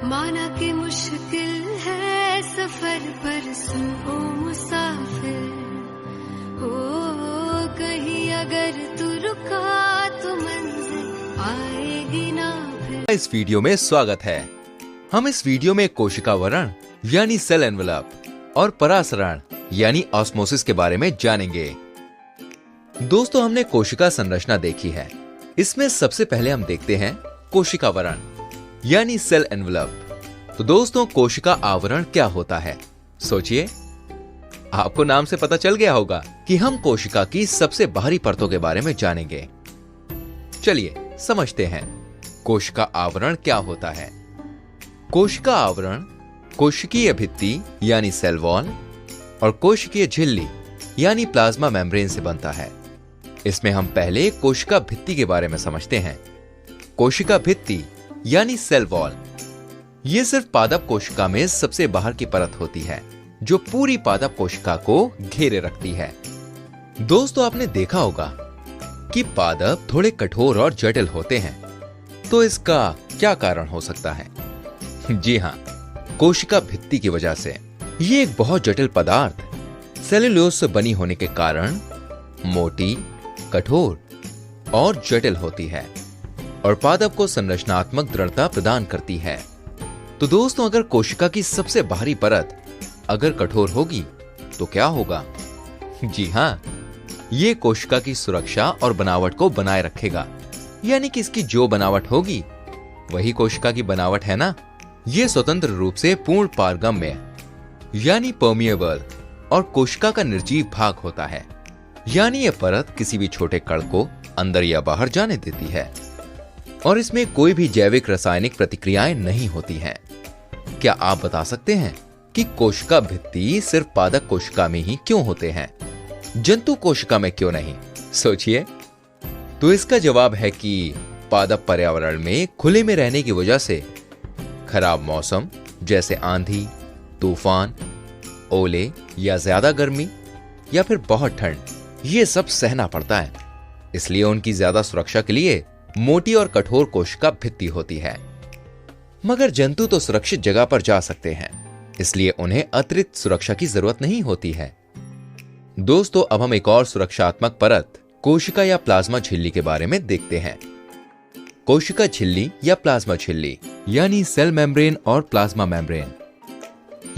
माना कि मुश्किल है सफर पर सुन ओ मुसाफिर, ओ कहीं अगर तू रुका तो मंजिल आएगी ना फिर। इस वीडियो में स्वागत है। हम इस वीडियो में कोशिकावरण यानी सेल एनवेलप और परासरण यानी ऑस्मोसिस के बारे में जानेंगे। दोस्तों, हमने कोशिका संरचना देखी है। इसमें सबसे पहले हम देखते हैं कोशिकावरण यानी सेल एनवेलप। तो दोस्तों, कोशिका आवरण क्या होता है? सोचिए, आपको नाम से पता चल गया होगा कि हम कोशिका की सबसे बाहरी परतों के बारे में जानेंगे। चलिए समझते हैं कोशिका आवरण क्या होता है। कोशिका आवरण कोशिकीय भित्ति यानी सेल वॉल और कोशिकीय झिल्ली यानी प्लाज्मा मेम्ब्रेन से बनता है। इसमें हम पहले कोशिका भित्ति के बारे में समझते हैं। कोशिका भित्ति यानी सेल वॉल, यह सिर्फ पादप कोशिका में सबसे बाहर की परत होती है जो पूरी पादप कोशिका को घेरे रखती है। दोस्तों, आपने देखा होगा कि पादप थोड़े कठोर और जटिल होते हैं, तो इसका क्या कारण हो सकता है? जी हां, कोशिका भित्ति की वजह से। ये एक बहुत जटिल पदार्थ सेल्यूलोज से बनी होने के कारण मोटी, कठोर और जटिल होती है और पादप को संरचनात्मक दृढ़ता प्रदान करती है। तो दोस्तों, अगर कोशिका की सबसे बाहरी परत अगर कठोर होगी तो क्या होगा? जी हां, ये कोशिका की सुरक्षा और बनावट को बनाए रखेगा। यानी कि इसकी जो बनावट होगी वही कोशिका की बनावट है ना। ये स्वतंत्र रूप से पूर्ण पारगम्य यानी परमिएबल और कोशिका का निर्जीव भाग होता है। यानी यह परत किसी भी छोटे कण को अंदर या बाहर जाने देती है और इसमें कोई भी जैविक रासायनिक प्रतिक्रियाएं नहीं होती हैं। क्या आप बता सकते हैं कि कोशिका भित्ति सिर्फ पादप कोशिका में ही क्यों होते हैं, जंतु कोशिका में क्यों नहीं? सोचिए। तो इसका जवाब है कि पादप पर्यावरण में खुले में रहने की वजह से खराब मौसम जैसे आंधी, तूफान, ओले या ज्यादा गर्मी या फिर बहुत ठंड, ये सब सहना पड़ता है। इसलिए उनकी ज्यादा सुरक्षा के लिए मोटी और कठोर कोशिका भित्ति होती है। मगर जंतु तो सुरक्षित जगह पर जा सकते हैं, इसलिए उन्हें अतिरिक्त सुरक्षा की जरूरत नहीं होती है। दोस्तों, अब हम एक और सुरक्षात्मक परत कोशिका या प्लाज्मा झिल्ली के बारे में देखते हैं। कोशिका झिल्ली या प्लाज्मा झिल्ली यानी सेल मेम्ब्रेन और प्लाज्मा मेम्ब्रेन।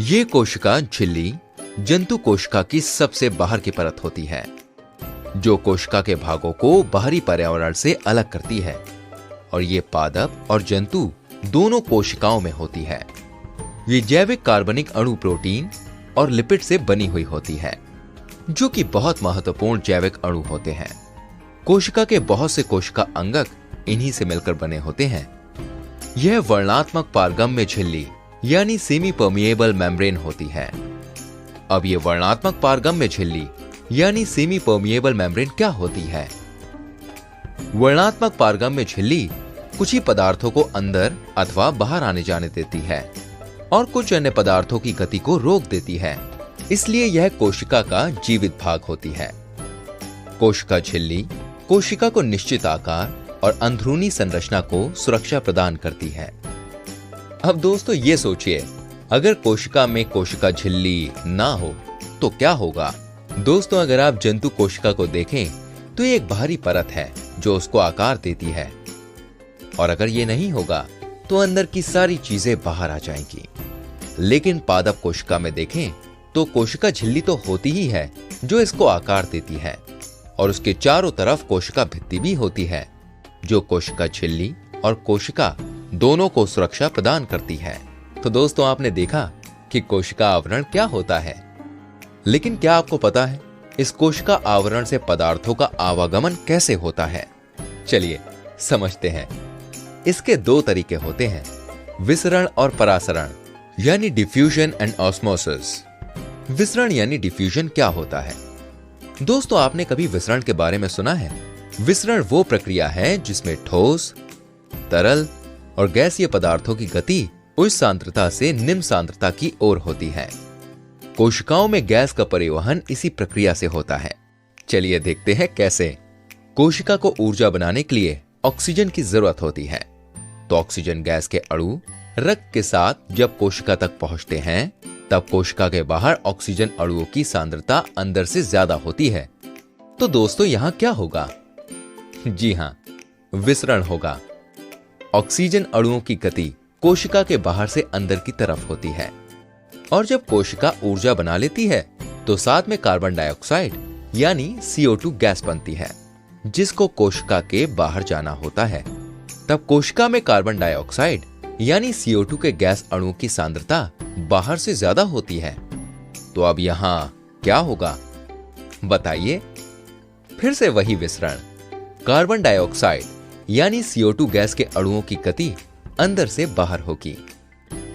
ये कोशिका झिल्ली जंतु कोशिका की सबसे बाहर की परत होती है जो कोशिका के भागों को बाहरी पर्यावरण से अलग करती है और ये पादप और जंतु दोनों कोशिकाओं में होती है। ये जैविक कार्बनिक अणु, प्रोटीन और लिपिड से बनी हुई होती है जो कि बहुत महत्वपूर्ण जैविक अणु होते हैं। कोशिका के बहुत से कोशिका अंगक इन्हीं से मिलकर बने होते हैं। यह वर्णात्मक पारगम्य झिल्ली यानी सेमी परमिएबल मेम्ब्रेन होती है। अब यह वर्णात्मक पारगम्य झिल्ली यानी सेमी परमिएबल मेम्ब्रेन क्या होती है? वर्णात्मक पारगम्य झिल्ली कुछ ही पदार्थों को अंदर अथवा बाहर आने जाने देती है और कुछ अन्य पदार्थों की गति को रोक देती है। इसलिए यह कोशिका का जीवित भाग होती है। कोशिका झिल्ली कोशिका को निश्चित आकार और अंदरूनी संरचना को सुरक्षा प्रदान करती है। अब दोस्तों, ये सोचिए, अगर कोशिका में कोशिका झिल्ली ना हो तो क्या होगा? दोस्तों, अगर आप जंतु कोशिका को देखें तो ये एक बाहरी परत है जो उसको आकार देती है और अगर ये नहीं होगा तो अंदर की सारी चीजें बाहर आ जाएंगी। लेकिन पादप कोशिका में देखें तो कोशिका झिल्ली तो होती ही है जो इसको आकार देती है और उसके चारों तरफ कोशिका भित्ति भी होती है जो कोशिका झिल्ली और कोशिका दोनों को सुरक्षा प्रदान करती है। तो दोस्तों, आपने देखा कि कोशिका आवरण क्या होता है। लेकिन क्या आपको पता है इस कोशिका आवरण से पदार्थों का आवागमन कैसे होता है? चलिए समझते हैं। इसके दो तरीके होते हैं, विसरण और परासरण यानी डिफ्यूजन एंड ऑस्मोसिस। विसरण यानी डिफ्यूजन क्या होता है? दोस्तों, आपने कभी विसरण के बारे में सुना है? विसरण वो प्रक्रिया है जिसमें ठोस, तरल और गैसीय पदार्थों की गति उच्च सांद्रता से निम्न सांद्रता की ओर होती है। कोशिकाओं में गैस का परिवहन इसी प्रक्रिया से होता है। चलिए देखते हैं कैसे। कोशिका को ऊर्जा बनाने के लिए ऑक्सीजन की जरूरत होती है, तो ऑक्सीजन गैस के अणु रक्त के साथ जब कोशिका तक पहुंचते हैं तब कोशिका के बाहर ऑक्सीजन अणुओं की सांद्रता अंदर से ज्यादा होती है। तो दोस्तों यहां क्या होगा? जी हां, विसरण होगा। ऑक्सीजन अणुओं की गति कोशिका के बाहर से अंदर की तरफ होती है और जब कोशिका ऊर्जा बना लेती है तो साथ में कार्बन डाइऑक्साइड यानी CO2 गैस बनती है जिसको कोशिका के बाहर जाना होता है। तब कोशिका में कार्बन डाइऑक्साइड यानी CO2 के गैस अणुओं की सांद्रता बाहर से ज्यादा होती है। तो अब यहां क्या होगा बताइए? फिर से वही विसरण। कार्बन डाइऑक्साइड यानी CO2 गैस के अणुओं की गति अंदर से बाहर होगी।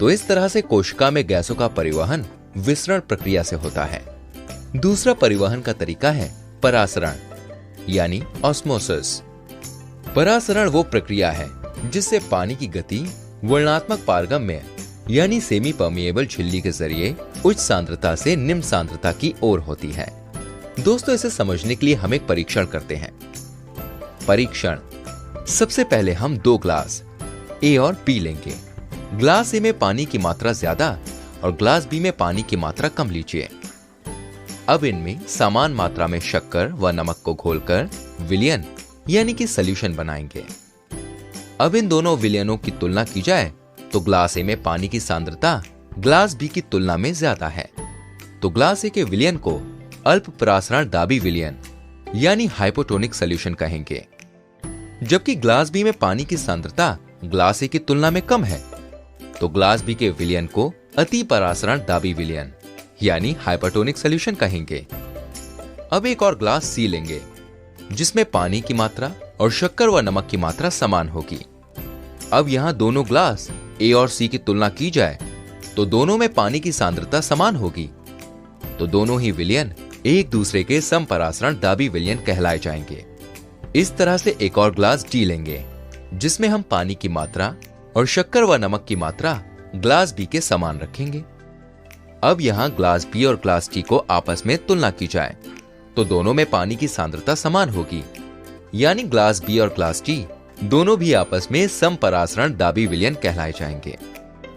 तो इस तरह से कोशिका में गैसों का परिवहन विसरण प्रक्रिया से होता है। दूसरा परिवहन का तरीका है परासरण यानी ऑस्मोसिस। परासरण वो प्रक्रिया है जिससे पानी की गति वर्णात्मक पारगम्य यानी सेमी परमिएबल झिल्ली के जरिए उच्च सांद्रता से निम्न सांद्रता की ओर होती है। दोस्तों इसे समझने के लिए हम एक परीक्षण करते हैं। परीक्षण। सबसे पहले हम 2 ग्लास ए और बी लेंगे। ग्लास ए में पानी की मात्रा ज्यादा और ग्लास बी में पानी की मात्रा कम लीजिए। अब इनमें समान मात्रा में शक्कर व नमक को घोलकर विलयन यानी कि सॉल्यूशन बनाएंगे। अब इन दोनों विलयनों की तुलना की जाए तो ग्लास ए में पानी की सांद्रता ग्लास बी की तुलना में ज्यादा है। तो ग्लास ए के विलयन को अल्प परासरण दाबी विलयन यानी हाइपोटोनिक सॉल्यूशन कहेंगे, जबकि ग्लास बी में पानी की सांद्रता ग्लास ए की तुलना में कम है तो ग्लास बी के विलयन को अति परासरण दाबी विलयन यानी हाइपोटोनिक सॉल्यूशन कहेंगे। अब एक और ग्लास सी लेंगे जिसमें पानी की मात्रा और शक्कर व नमक की मात्रा समान होगी। अब यहां दोनों ग्लास ए और सी की तुलना की जाए तो दोनों में पानी की सांद्रता समान होगी। तो दोनों ही विलयन एक दूसरे के समपरासरण दाबी विलयन कहलाए जाएंगे। इस तरह से एक और ग्लास डी लेंगे जिसमें हम पानी की मात्रा और शक्कर व नमक की मात्रा ग्लास बी के समान रखेंगे। अब यहां ग्लास बी और ग्लास डी को आपस में तुलना की जाए तो दोनों में पानी की सांद्रता समान होगी, यानी ग्लास बी और ग्लास डी दोनों भी आपस में समपरासरण दाबी विलयन कहलाए जाएंगे।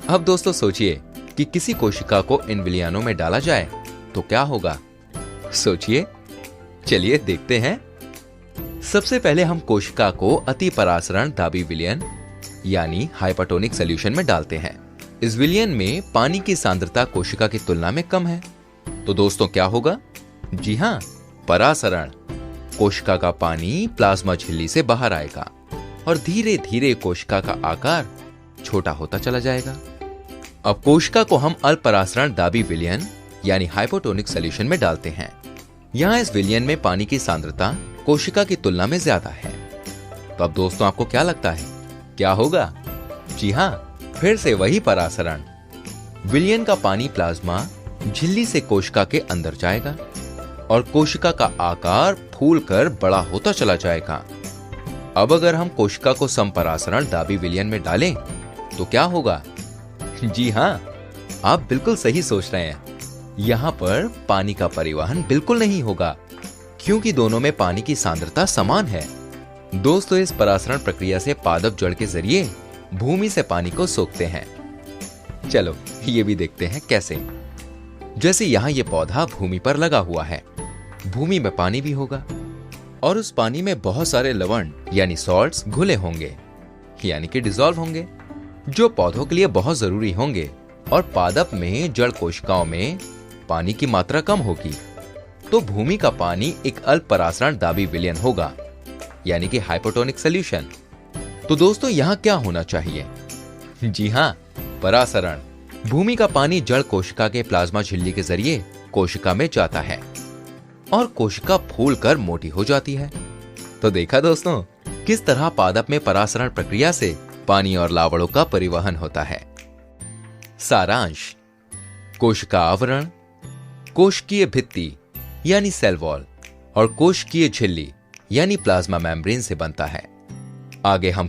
अब दोस्तों सोचिए कि किसी कोशिका को इन विलयनों में डाला जाए तो क्या होगा? सोचिए, चलिए देखते हैं। सबसे पहले हम कोशिका को अति परासरण दाबी विलयन यानी हाइपोटोनिक सॉल्यूशन में डालते हैं। इस विलयन में पानी की सांद्रता कोशिका की तुलना में कम है। तो दोस्तों क्या होगा? जी हां, परासरण। कोशिका का पानी प्लाज्मा झिल्ली से बाहर आएगा और धीरे धीरे कोशिका का आकार छोटा होता चला जाएगा। अब कोशिका को हम अल्परासरण दाबी विलयन यानी हाइपोटोनिक सॉल्यूशन में डालते हैं। यहां इस विलयन में पानी की सांद्रता कोशिका की तुलना में ज्यादा है। तो अब दोस्तों आपको क्या लगता है, क्या होगा? जी हां, फिर से वही परासरण। विलयन का पानी प्लाज्मा झिल्ली से कोशिका के अंदर जाएगा और कोशिका का आकार फूलकर बड़ा होता चला जाएगा। अब अगर हम कोशिका को समपरासरण दाबी विलयन में डालें तो क्या होगा? जी हां, आप बिल्कुल सही सोच रहे हैं। यहां पर पानी का परिवहन बिल्कुल नहीं होगा क्योंकि दोनों में पानी की सांद्रता समान है। दोस्तों इस परासरण प्रक्रिया से पादप जड़ के जरिए भूमि से पानी को सोखते हैं। चलो ये भी देखते हैं कैसे। जैसे यहां ये पौधा भूमि पर लगा हुआ है, भूमि में पानी भी होगा और उस पानी में बहुत सारे लवण यानी सॉल्ट्स घुले होंगे यानी कि डिसॉल्व होंगे, जो पौधों के लिए बहुत जरूरी होंगे और पादप में जड़ कोशिकाओं में पानी की मात्रा कम होगी। तो भूमि का पानी एक अल्प परासरण दाबी विलयन होगा यानी कि हाइपोटोनिक सॉल्यूशन। तो दोस्तों यहां क्या होना चाहिए? जी हां, परासरण। भूमि का पानी जड़ कोशिका के प्लाज्मा झिल्ली के जरिए कोशिका में जाता है और कोशिका फूलकर मोटी हो जाती है। तो देखा दोस्तों किस तरह पादप में परासरण प्रक्रिया से पानी और लावणों का परिवहन होता है। सारांश। कोशिका आवरण, कोशिकीय भित्ति यानी सेल वॉल और कोशिकीय झिल्ली यानी प्लाज्मा मेम्ब्रेन से बनता है। आगे हम